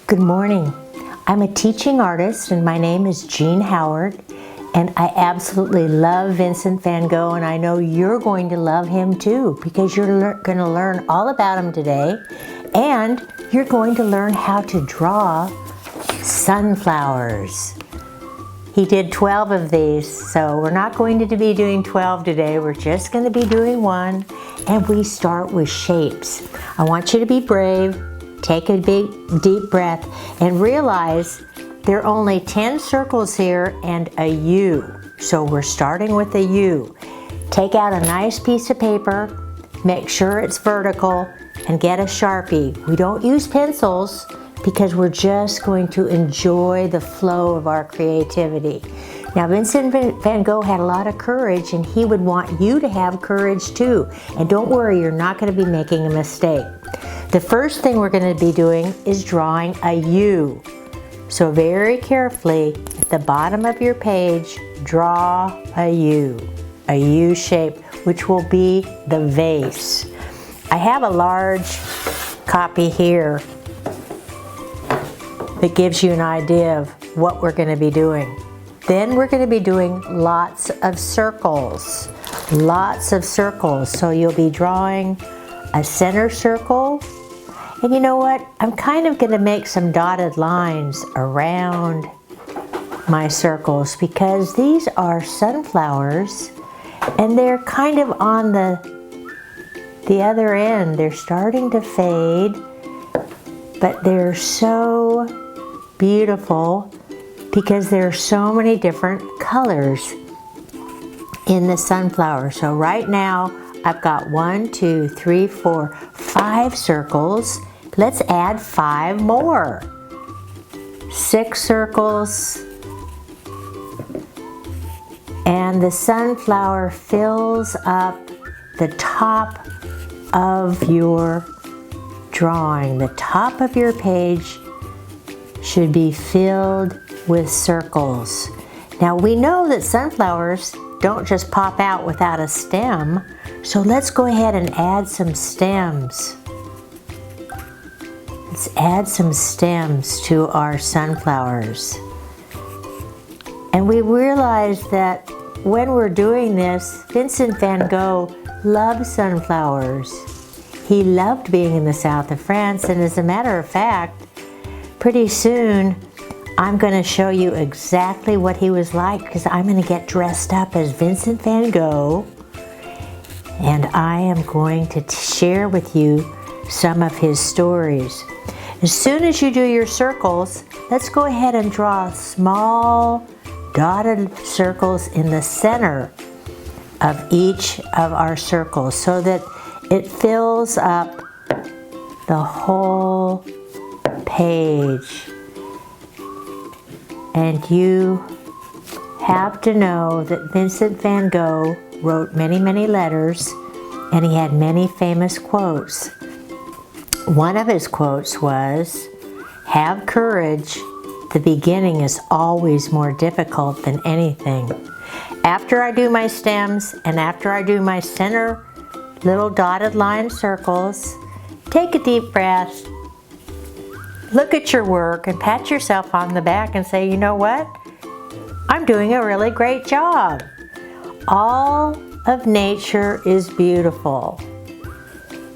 Good morning. I'm a teaching artist and my name is Jean Howard, and I absolutely love Vincent van Gogh, and I know you're going to love him too because you're going to learn all about him today, and you're going to learn how to draw sunflowers. He did 12 of these, so we're not going to be doing 12 today. We're just going to be doing one, and we start with shapes. I want you to be brave. Take a big, deep breath and realize there are only 10 circles here and a U. So we're starting with a U. Take out a nice piece of paper, make sure it's vertical, and get a Sharpie. We don't use pencils because we're just going to enjoy the flow of our creativity. Now, Vincent van Gogh had a lot of courage, and he would want you to have courage too. And don't worry, you're not going to be making a mistake. The first thing we're going to be doing is drawing a U. So very carefully, at the bottom of your page, draw a U shape, which will be the vase. I have a large copy here that gives you an idea of what we're going to be doing. Then we're going to be doing lots of circles. So you'll be drawing a center circle. And you know what? I'm kind of going to make some dotted lines around my circles because these are sunflowers and they're kind of on the other end. They're starting to fade, but they're so beautiful because there are so many different colors in the sunflower. So right now I've got 1, 2, 3, 4, 5 circles. Let's add 5 more. 6 circles. And the sunflower fills up the top of your drawing. The top of your page should be filled with circles. Now we know that sunflowers don't just pop out without a stem, so let's go ahead and add some stems. Let's add some stems to our sunflowers. And we realize that when we're doing this, Vincent van Gogh loved sunflowers. He loved being in the south of France, and as a matter of fact, pretty soon I'm going to show you exactly what he was like because I'm going to get dressed up as Vincent van Gogh, and I am going to share with you some of his stories. As soon as you do your circles, let's go ahead and draw small dotted circles in the center of each of our circles so that it fills up the whole page. And you have to know that Vincent van Gogh wrote many, many letters, and he had many famous quotes. One of his quotes was, "Have courage, the beginning is always more difficult than anything." After I do my stems and after I do my center little dotted line circles, take a deep breath, look at your work and pat yourself on the back and say, you know what? I'm doing a really great job. All of nature is beautiful.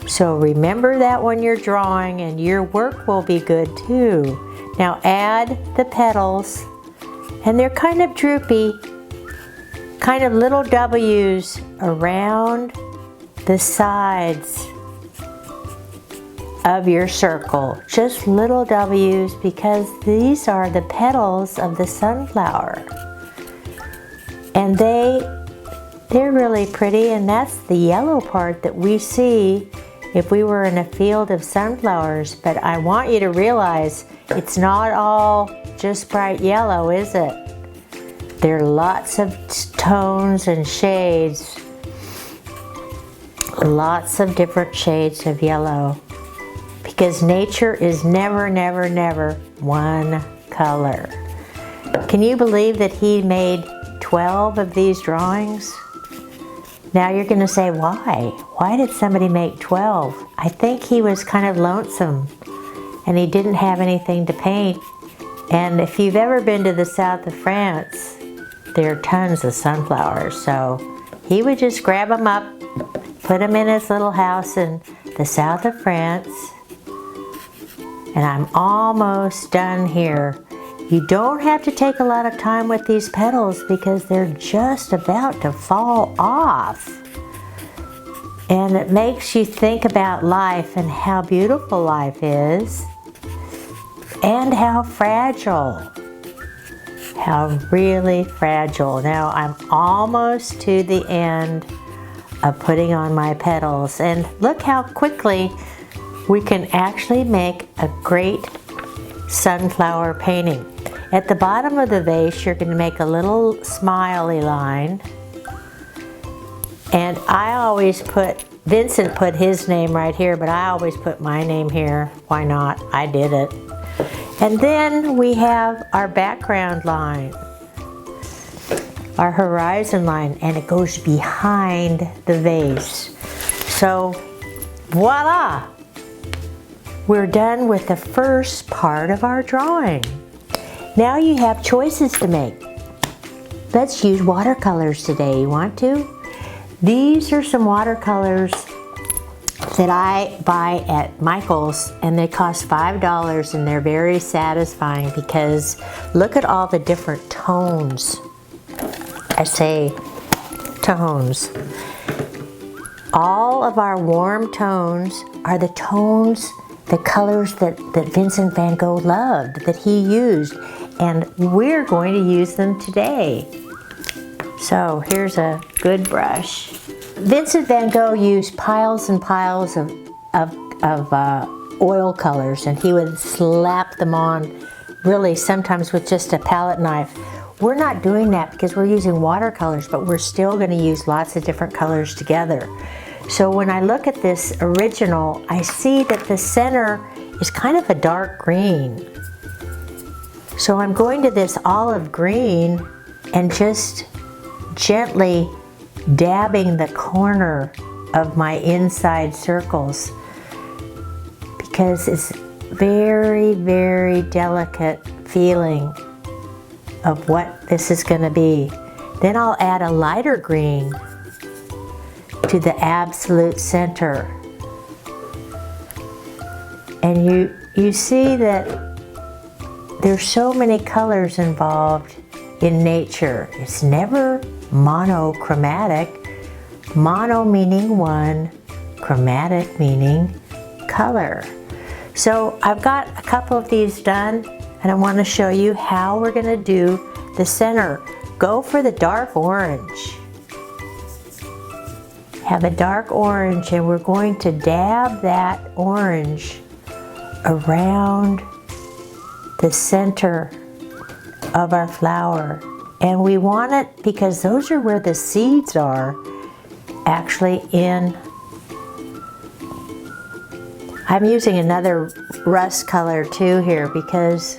So remember that when you're drawing, and your work will be good too. Now add the petals, and they're kind of droopy, kind of little W's around the sides of your circle. Just little W's because these are the petals of the sunflower. And they're really pretty, and that's the yellow part that we see if we were in a field of sunflowers. But I want you to realize it's not all just bright yellow, is it? There are lots of tones and shades, lots of different shades of yellow, because nature is never, never, never one color. Can you believe that he made 12 of these drawings? Now you're going to say, why? Why did somebody make 12? I think he was kind of lonesome and he didn't have anything to paint. And if you've ever been to the south of France, there are tons of sunflowers. So he would just grab them up, put them in his little house in the south of France. And I'm almost done here. You don't have to take a lot of time with these petals because they're just about to fall off. And it makes you think about life and how beautiful life is and how fragile. How really fragile. Now I'm almost to the end of putting on my petals, and look how quickly we can actually make a great sunflower painting. At the bottom of the vase, you're going to make a little smiley line. And I always put, Vincent put his name right here, but I always put my name here. Why not? I did it. And then we have our background line, our horizon line, and it goes behind the vase. So, voila! We're done with the first part of our drawing. Now you have choices to make. Let's use watercolors today. You want to? These are some watercolors that I buy at Michael's, and they cost $5, and they're very satisfying because look at all the different tones. I say tones. All of our warm tones are the tones, the colors that Vincent van Gogh loved, that he used, and we're going to use them today. So here's a good brush. Vincent van Gogh used piles and piles of oil colors, and he would slap them on, really sometimes with just a palette knife. We're not doing that because we're using watercolors, but we're still going to use lots of different colors together. So when I look at this original, I see that the center is kind of a dark green. So I'm going to this olive green and just gently dabbing the corner of my inside circles because it's very, very delicate feeling of what this is going to be. Then I'll add a lighter green to the absolute center. And you see that there's so many colors involved in nature. It's never monochromatic. Mono meaning one, chromatic meaning color. So I've got a couple of these done, and I want to show you how we're going to do the center. Go for the dark orange. Have a dark orange, and we're going to dab that orange around the center of our flower. And we want it because those are where the seeds are actually in. I'm using another rust color too here because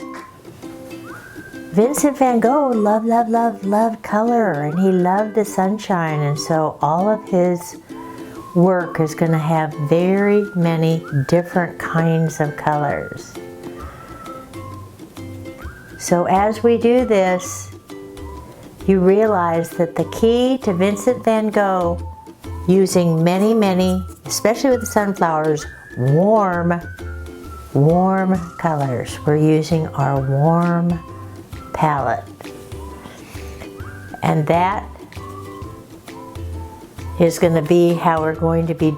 Vincent van Gogh loved, loved, loved, loved color, and he loved the sunshine, and so all of his work is going to have very many different kinds of colors. So as we do this, you realize that the key to Vincent van Gogh using many, many, especially with the sunflowers, warm colors. We're using our warm palette. And that is going to be how we're going to be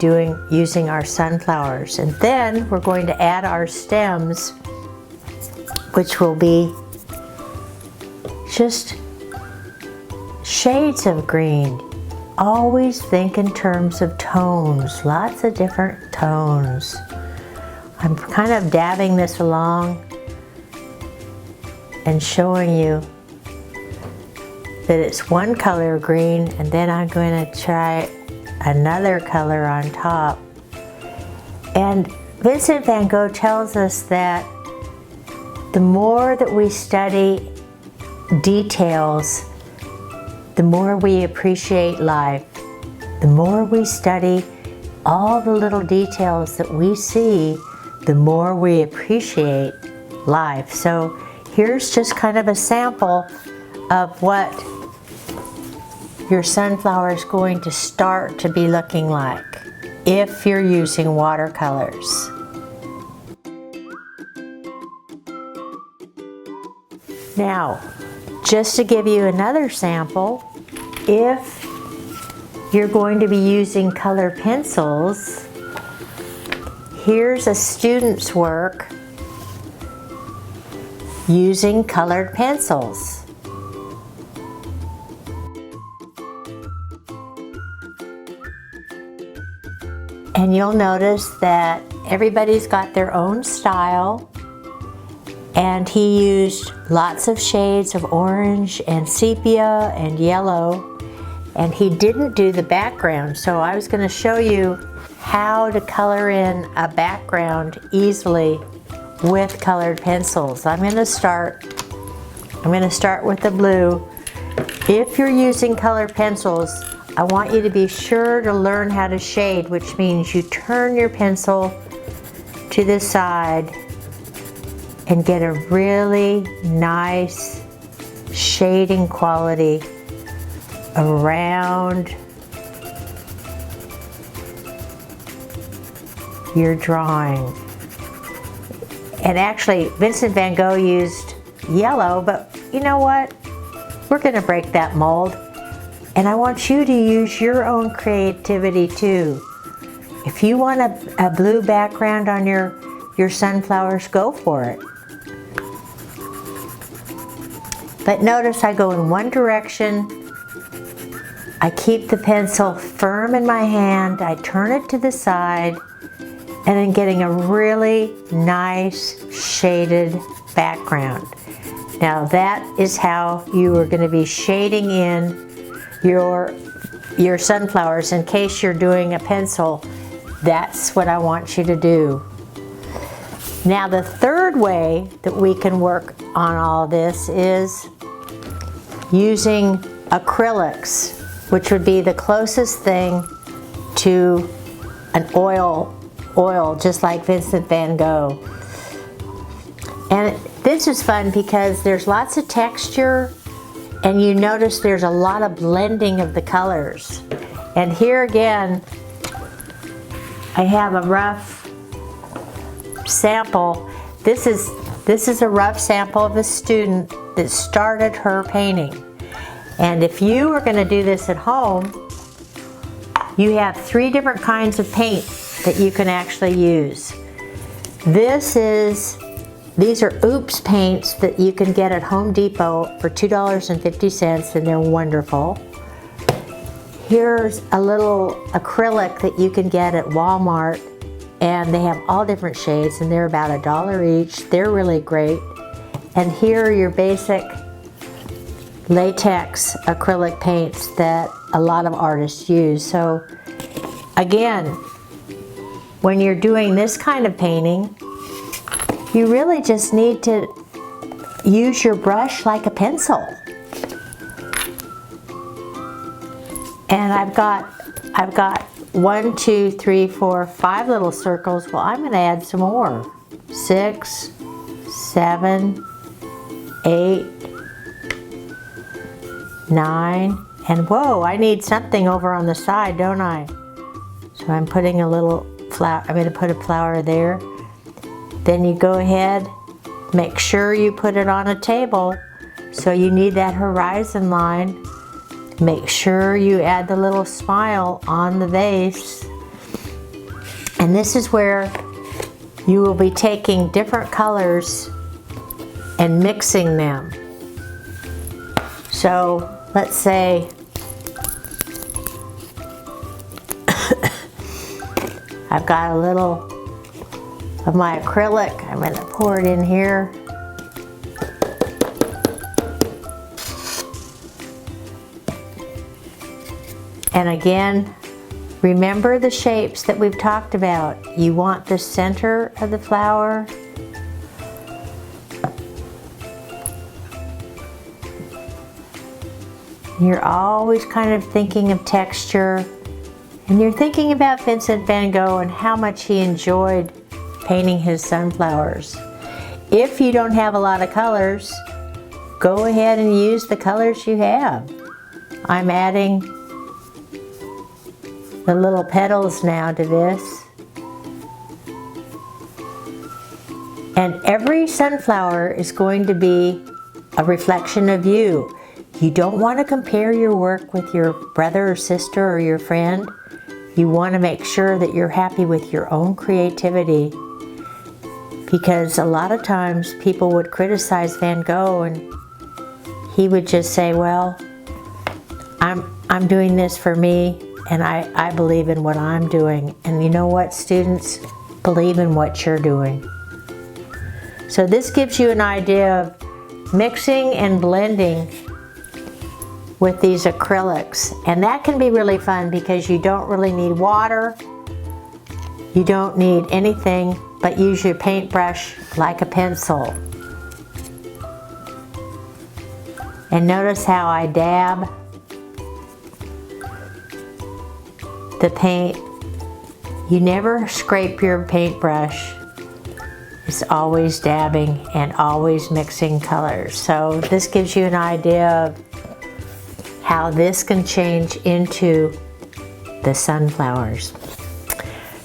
using our sunflowers. And then we're going to add our stems, which will be just shades of green. Always think in terms of tones, lots of different tones. I'm kind of dabbing this along and showing you that it's one color green, and then I'm going to try another color on top. And Vincent van Gogh tells us that the more that we study details, the more we appreciate life. The more we study all the little details that we see, the more we appreciate life. So here's just kind of a sample of what your sunflower is going to start to be looking like if you're using watercolors. Now, just to give you another sample, if you're going to be using colored pencils, here's a student's work using colored pencils. And you'll notice that everybody's got their own style, and he used lots of shades of orange and sepia and yellow, and he didn't do the background. So I was going to show you how to color in a background easily with colored pencils. I'm going to start with the blue. If you're using colored pencils, I want you to be sure to learn how to shade, which means you turn your pencil to the side and get a really nice shading quality around your drawing. And actually, Vincent van Gogh used yellow, but you know what? We're going to break that mold. And I want you to use your own creativity too. If you want a blue background on your sunflowers, go for it. But notice I go in one direction, I keep the pencil firm in my hand, I turn it to the side, and then getting a really nice shaded background. Now that is how you are going to be shading in your sunflowers. In case you're doing a pencil, that's what I want you to do. Now the third way that we can work on all this is using acrylics, which would be the closest thing to an oil, just like Vincent van Gogh. And this is fun because there's lots of texture, and you notice there's a lot of blending of the colors. And here again, I have a rough sample. This is a rough sample of a student that started her painting. And if you are going to do this at home, you have 3 different kinds of paint that you can actually use. These are Oops paints that you can get at Home Depot for $2.50, and they're wonderful. Here's a little acrylic that you can get at Walmart, and they have all different shades, and they're about $1 each. They're really great. And here are your basic latex acrylic paints that a lot of artists use. So again, when you're doing this kind of painting, you really just need to use your brush like a pencil. And I've got 1, 2, 3, 4, 5 little circles. Well, I'm going to add some more. 6, 7, 8, 9, and whoa, I need something over on the side, don't I? So I'm putting a little flower. I'm going to put a flower there. Then you go ahead, make sure you put it on a table. So you need that horizon line. Make sure you add the little smile on the vase. And this is where you will be taking different colors and mixing them. So let's say I've got a little of my acrylic. I'm going to pour it in here. And again, remember the shapes that we've talked about. You want the center of the flower. You're always kind of thinking of texture, and you're thinking about Vincent van Gogh and how much he enjoyed painting his sunflowers. If you don't have a lot of colors, go ahead and use the colors you have. I'm adding the little petals now to this. And every sunflower is going to be a reflection of you. You don't want to compare your work with your brother or sister or your friend. You want to make sure that you're happy with your own creativity, because a lot of times people would criticize Van Gogh and he would just say, well, I'm doing this for me, and I believe in what I'm doing. And you know what, students? Believe in what you're doing. So this gives you an idea of mixing and blending with these acrylics. And that can be really fun because you don't really need water. You don't need anything but use your paintbrush like a pencil. And notice how I dab the paint. You never scrape your paintbrush. It's always dabbing and always mixing colors. So this gives you an idea of how this can change into the sunflowers.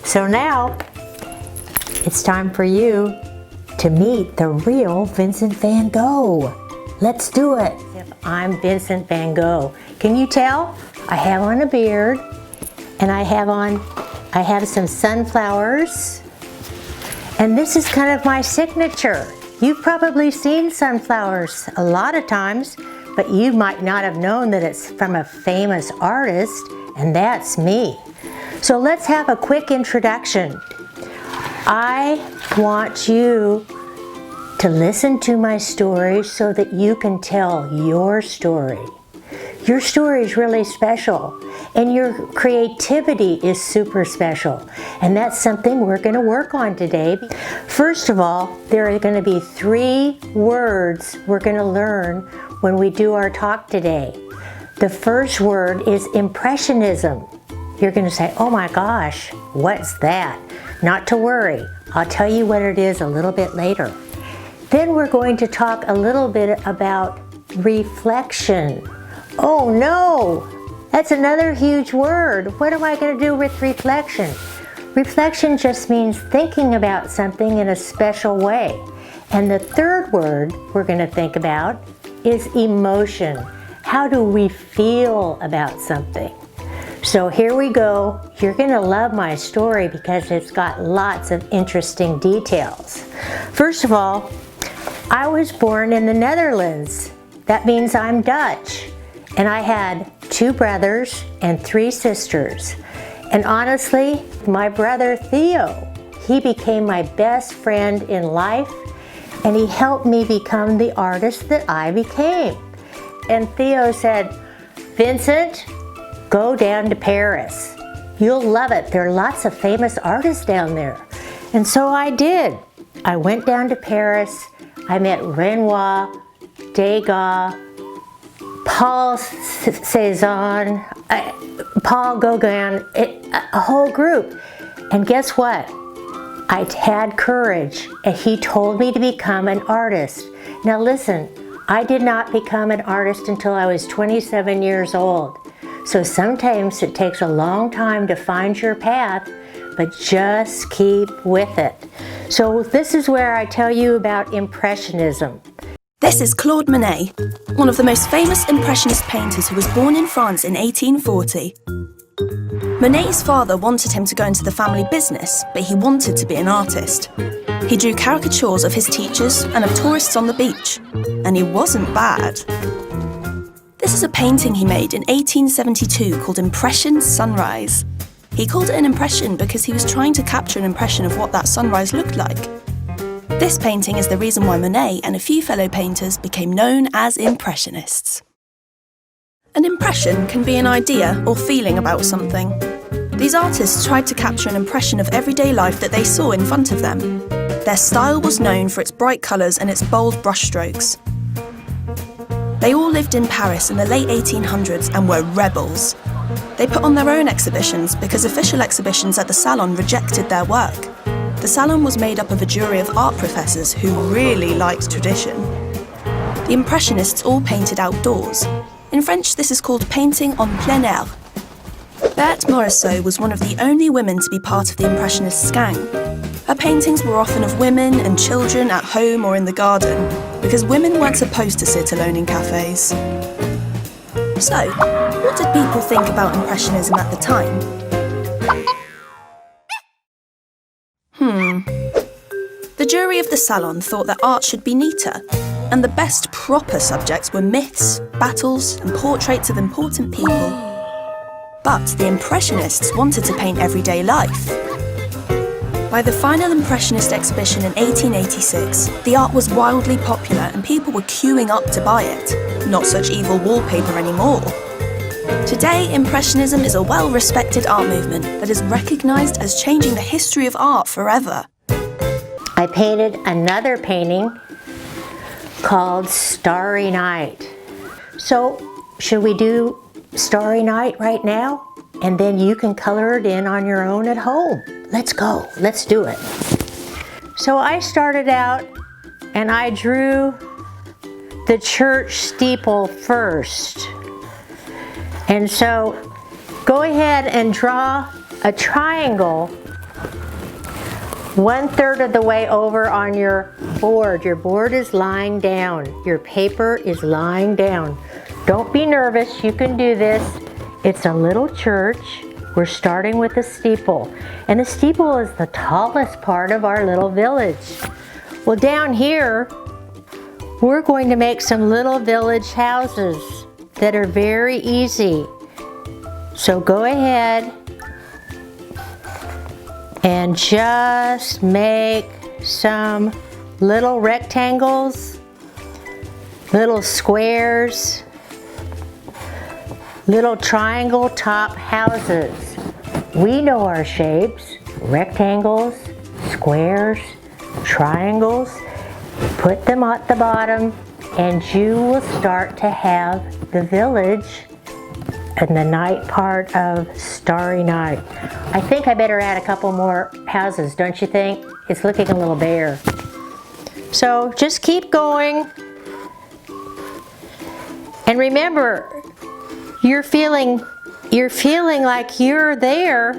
So now it's time for you to meet the real Vincent van Gogh. Let's do it. I'm Vincent van Gogh. Can you tell? I have on a beard, and I have some sunflowers, and this is kind of my signature. You've probably seen sunflowers a lot of times, but you might not have known that it's from a famous artist, and that's me. So let's have a quick introduction. I want you to listen to my story so that you can tell your story. Your story is really special, and your creativity is super special, and that's something we're going to work on today. First of all, there are going to be 3 words we're going to learn when we do our talk today. The first word is impressionism. You're going to say, oh my gosh, what's that? Not to worry, I'll tell you what it is a little bit later. Then we're going to talk a little bit about reflection. Oh no, that's another huge word. What am I going to do with reflection? Reflection just means thinking about something in a special way. And the third word we're going to think about is emotion. How do we feel about something? So here we go. You're going to love my story because it's got lots of interesting details. First of all, I was born in the Netherlands. That means I'm Dutch. And I had 2 brothers and 3 sisters. And honestly, my brother Theo, he became my best friend in life, and he helped me become the artist that I became. And Theo said, Vincent, go down to Paris. You'll love it. There are lots of famous artists down there. And so I did. I went down to Paris. I met Renoir, Gogh, Paul Cézanne, Paul Gauguin, a whole group. And guess what? I had courage, and he told me to become an artist. Now listen, I did not become an artist until I was 27 years old. So sometimes it takes a long time to find your path, but just keep with it. So this is where I tell you about Impressionism. This is Claude Monet, one of the most famous Impressionist painters who was born in France in 1840. Monet's father wanted him to go into the family business, but he wanted to be an artist. He drew caricatures of his teachers and of tourists on the beach, and he wasn't bad. This is a painting he made in 1872 called Impression Sunrise. He called it an impression because he was trying to capture an impression of what that sunrise looked like. This painting is the reason why Monet and a few fellow painters became known as Impressionists. An impression can be an idea or feeling about something. These artists tried to capture an impression of everyday life that they saw in front of them. Their style was known for its bright colours and its bold brushstrokes. They all lived in Paris in the late 1800s and were rebels. They put on their own exhibitions because official exhibitions at the Salon rejected their work. The salon was made up of a jury of art professors who really liked tradition. The Impressionists all painted outdoors. In French, this is called painting en plein air. Berthe Morisot was one of the only women to be part of the Impressionist gang. Her paintings were often of women and children at home or in the garden, because women weren't supposed to sit alone in cafes. So, what did people think about Impressionism at the time? The jury of the salon thought that art should be neater, and the best proper subjects were myths, battles, and portraits of important people. But the Impressionists wanted to paint everyday life. By the final Impressionist exhibition in 1886, the art was wildly popular and people were queuing up to buy it. Not such evil wallpaper anymore. Today, Impressionism is a well-respected art movement that is recognised as changing the history of art forever. I painted another painting called Starry Night. So, should we do Starry Night right now? And then you can color it in on your own at home. Let's go, let's do it. So I started out and I drew the church steeple first. And so go ahead and draw a triangle 1/3 of the way over on your board. Your board is lying down. Your paper is lying down. Don't be nervous, you can do this. It's a little church. We're starting with the steeple. And the steeple is the tallest part of our little village. Well, down here, we're going to make some little village houses that are very easy. So go ahead and just make some little rectangles, little squares, little triangle top houses. We know our shapes: rectangles, squares, triangles. Put them at the bottom and you will start to have the village and the night part of Starry Night. I think I better add a couple more houses, don't you think? It's looking a little bare. So just keep going. And remember, you're feeling like you're there,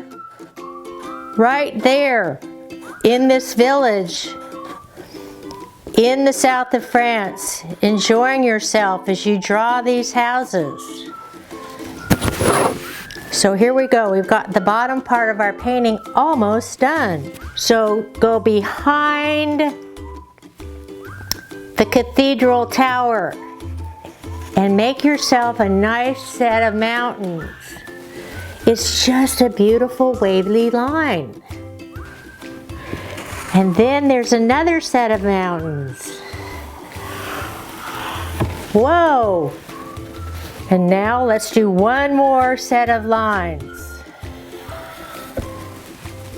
right there, in this village, in the south of France, enjoying yourself as you draw these houses. So here we go. We've got the bottom part of our painting almost done. So go behind the cathedral tower and make yourself a nice set of mountains. It's just a beautiful wavy line. And then there's another set of mountains. Whoa! And now let's do one more set of lines.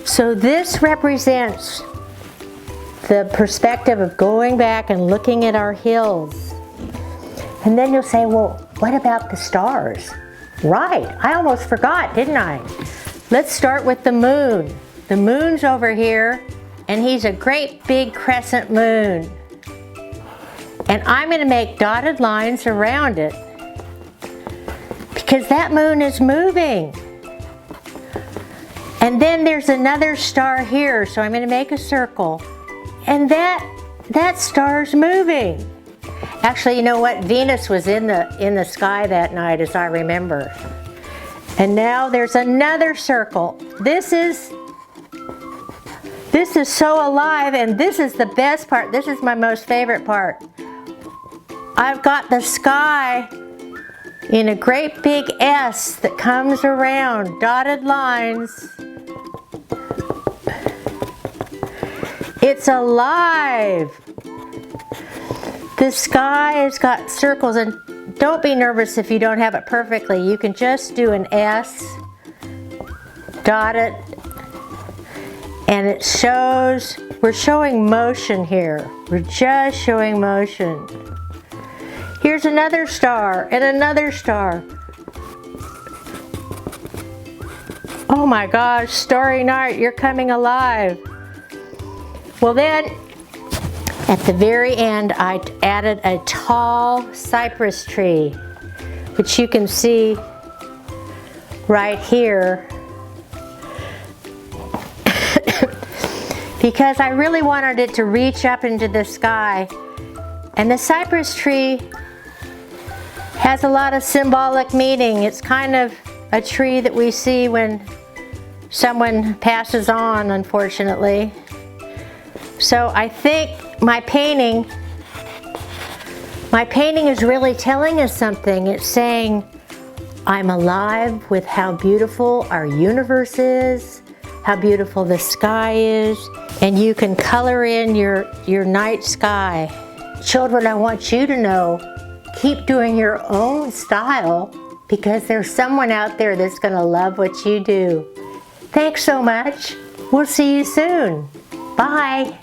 So this represents the perspective of going back and looking at our hills. And then you'll say, well, what about the stars? Right, I almost forgot, didn't I? Let's start with the moon. The moon's over here, and he's a great big crescent moon. And I'm going to make dotted lines around it because that moon is moving. And then there's another star here, so I'm going to make a circle. And that star's moving. Actually, you know what? Venus was in the sky that night, as I remember. And now there's another circle. This is so alive, and this is the best part. This is my most favorite part. I've got the sky in a great big S that comes around, dotted lines. It's alive. The sky has got circles, and don't be nervous if you don't have it perfectly. You can just do an S, dot it, and it shows, we're showing motion here. We're just showing motion. Here's another star and another star. Oh my gosh, Starry Night, you're coming alive. Well then, at the very end, I added a tall cypress tree, which you can see right here, because I really wanted it to reach up into the sky. And the cypress tree has a lot of symbolic meaning. It's kind of a tree that we see when someone passes on, unfortunately. So I think my painting is really telling us something. It's saying, I'm alive with how beautiful our universe is, how beautiful the sky is, and you can color in your night sky. Children, I want you to know, keep doing your own style, because there's someone out there that's going to love what you do. Thanks so much. We'll see you soon. Bye.